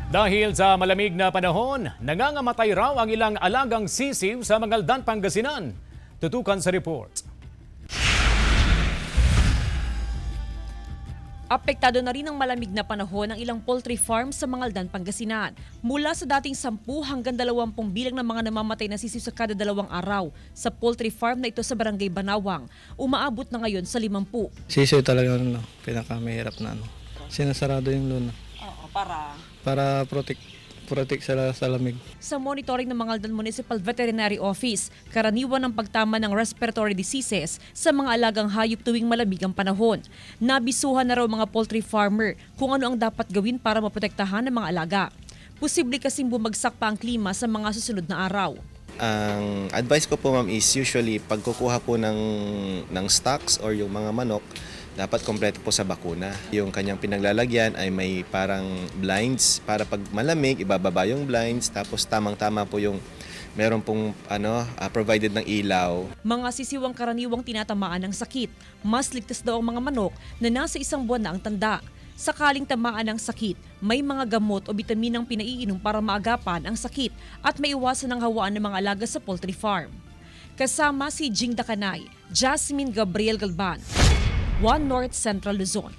Dahil sa malamig na panahon, nangangamatay raw ang ilang alagang sisiw sa Mangaldan, Pangasinan. Tutukan sa report. Apektado na rin ng malamig na panahon ang ilang poultry farm sa Mangaldan, Pangasinan. Mula sa dating 10 hanggang 20 bilang ng mga namamatay na sisiw sa kada 2 araw sa poultry farm na ito sa Barangay Banawang, umaabot na ngayon sa 50. Sisiw talaga pinakamahirap na sinasarado yung luna. Oo, para protect sa lamig. Sa monitoring ng Mangaldan Municipal Veterinary Office, karaniwan ang pagtama ng respiratory diseases sa mga alagang hayop tuwing malamig ang panahon. Nabisuhan na raw mga poultry farmer kung ano ang dapat gawin para maprotektahan ng mga alaga. Posible kasing bumagsak pa ang klima sa mga susunod na araw. Ang advice ko po ma'am is usually pagkukuha po ng stocks or yung mga manok, dapat kompleto po sa bakuna. Yung kanyang pinaglalagyan ay may parang blinds para pag malamig, ibababa yung blinds, tapos tamang-tama po yung meron pong provided ng ilaw. Mga sisiwang karaniwang tinatamaan ng sakit. Mas ligtas daw ang mga manok na nasa 1 buwan na ang tanda. Sakaling tamaan ng sakit, may mga gamot o bitaminang pinaiinom para maagapan ang sakit at maiwasan ang hawaan ng mga alaga sa poultry farm. Kasama si Jing Dakanay, Jasmine Gabriel Galban, One North Central Luzon.